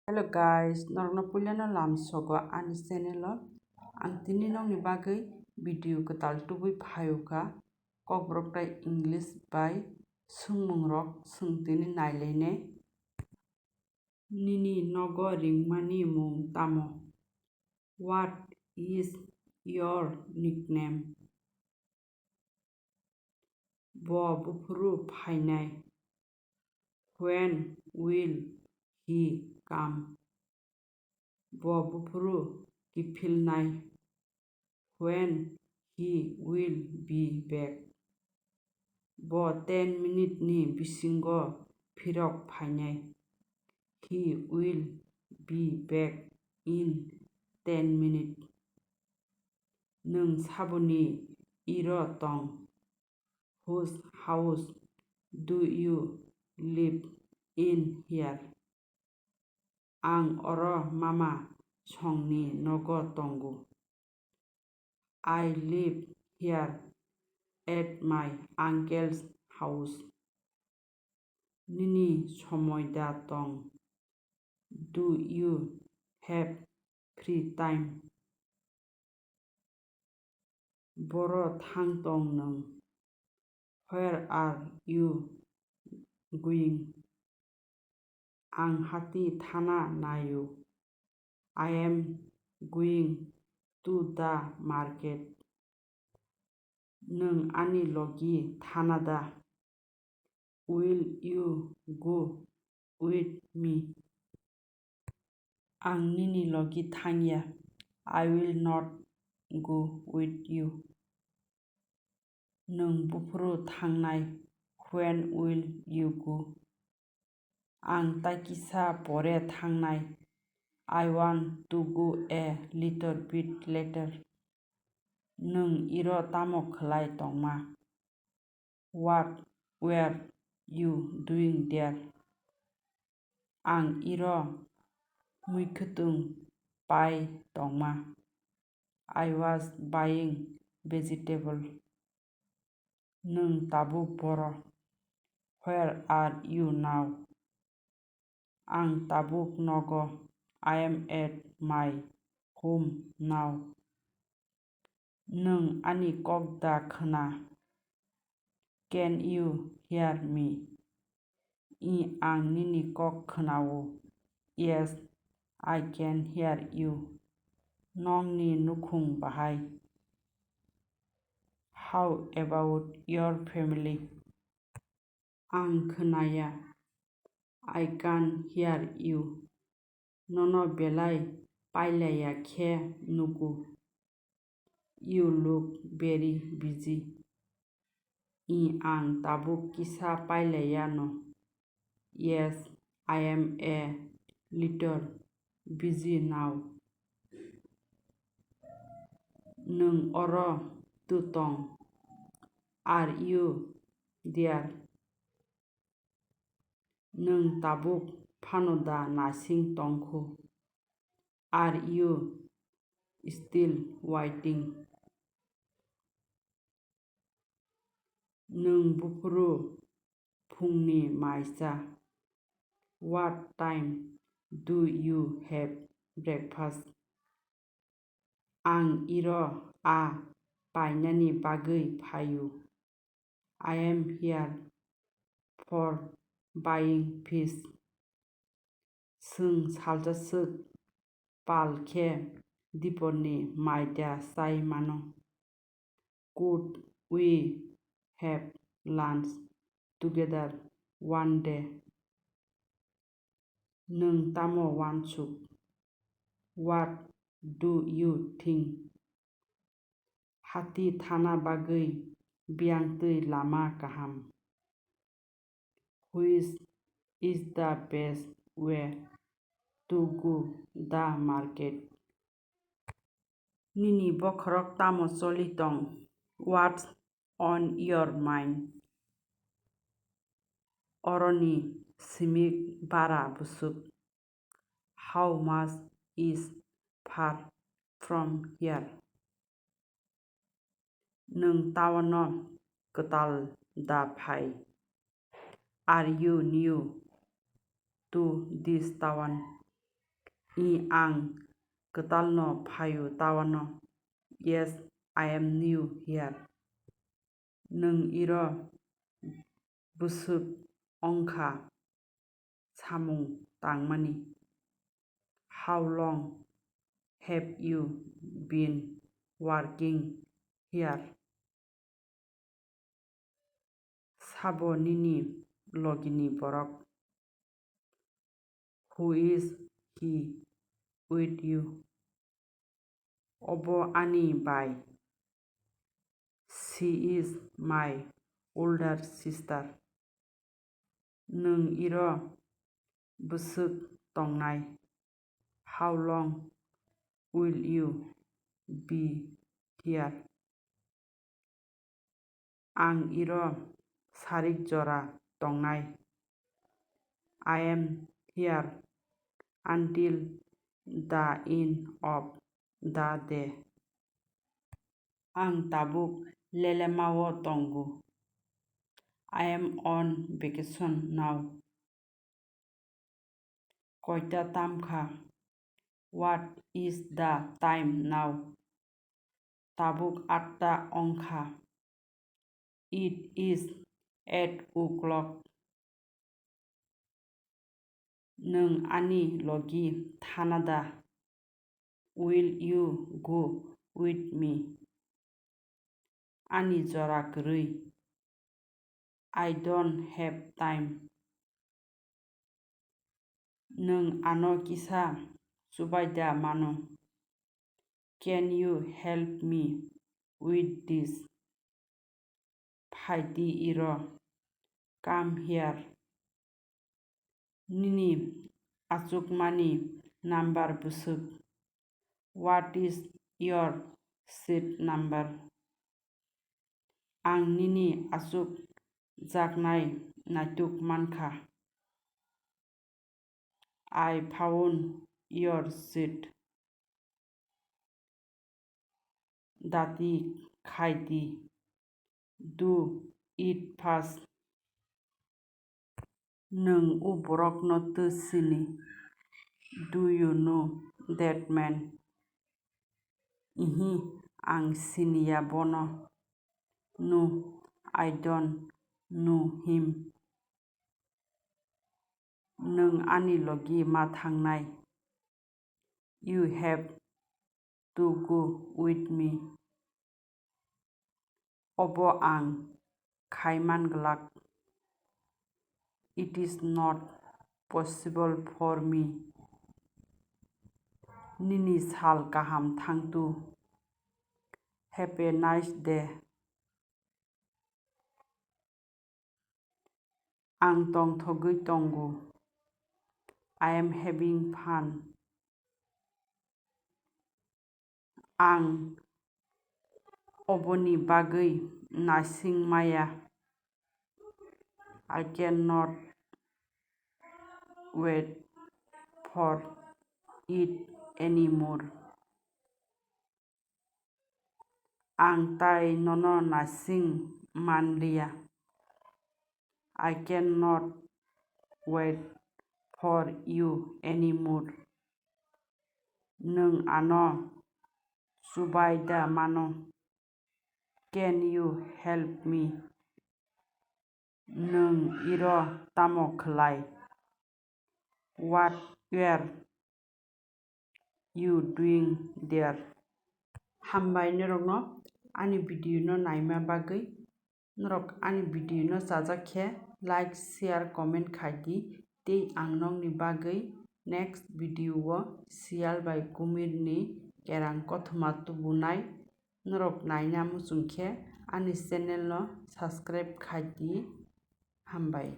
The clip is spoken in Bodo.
Hello guys, norno puliano lam sogo ani channel ang tini nong ni bagay video ketal tubui phayuka kokborok tai English by sungmung rok sung tini nailene nini nogo ringmani mung tamo. What is your nickname? Bo bufuru phainai. When will he come? Bo bufuru kipilnai. When he will be back? Bo 10 minute ni bisingo phirok phainai. He will be back in 10 minutes. Nung sabuni iro tong. Whose house do you live in here? Ang oro mama songni nogo tongo. I live here at my uncle's house. Nini somoy da tong. Do you have free time? Boro thang tong nung. Where are you going? Ang hati thana nayo. I am going to the market. Nung ani logi thanada. Will you go with me? Ang nini logi thangya. I will not go with you. Nung bufuru thangnai. When will you go? Ang takisa pore thangnai. I want to go a little bit later. Nung iro tamo khlai tongma. What were you doing there? Ang iro muikutung pai tongma. I was buying vegetable. Nung tabu boro. Where are you now? Ang tabuk nogo. I am at my home now. Nung ani kokda khana. Can you hear me? Ang nini kok khanao. Yes, I can hear you. Nong ni nukhung bahai. How about your family? Ang khanaya. I can hear you. Nono belai pailaya khe nuku. You look very busy. Ang tabuk kisa pailaya no. Yes, I am a little busy now. Nung oro tutong. Are you there? Nung tabuk phanoda nasing tongkhu. Are you still waiting? Nung bufuru phungni maisa. What time do you have breakfast? Ang iro a painani bagay phayu. I am here for buying fish. Sung saljasuk palkhe diponi maida sai mano. Could we have lunch together one day? Nung tamo wansuk. What do you think? Hati thana bagay biangtui lama kaham. Which is the best way to go the market? Nini bokhorok tamo solitong. What's on your mind? Oroni simik bara busuk. How much is far from here? Nung tawano ketal da phai. Are you new to this town? Ang ketalno phayu tawano. Yes, I am new here. Nung iro busuk ongkha samung tangmani. How long have you been working here? Sabo nini logini borok. Who is he with you? Obo ani bai. She is my older sister. Nung iro busuk tongnai. How long will you be here? Ang iro sarik jora tongnai. I am here until the end of the day. Ang tabuk lelemao tongu. I am on vacation now. Koita tamkha. What is the time now? Tabuk atta ongkha. It is 8 o'clock. Nung ani logi thanada. Will you go with me? Ani jora gurui. I don't have time. Nung ano kisa subaida mano. Can you help me with this? Phaiti iro. Come here. Nini achukmani number busuk. What is your seat number? Ang nini achuk jaknai natuk mankha. I found your seat. Dati khaiti. Do it fast. Nung uborok no tusini. Do you know that man? Ihi ang siniya bono. No, I don't know him. Nung ani logi mathangnai. You have to go with me. Obo ang khaiman glak. It is not possible for me. Nini sal kaham thangtu. Have a nice day. Ang tong thogui tongu. I am having fun. Ang oboni bagui nasing maya. I cannot wait for it anymore. Ang tai nono nasing manlia. I cannot wait for you anymore. Nung ano subaida mano. Can you help me? Nung iro tamo khlai. What were you doing there? Hambai norokno ani video no naima bagui. Norok ani video no chajakhe like share comment khaidi tei ang nokni bagui next video o sial bai kumir ni kerang kothoma tubunai norok naina muchungkhe ani channel no subscribe khaidi hambai.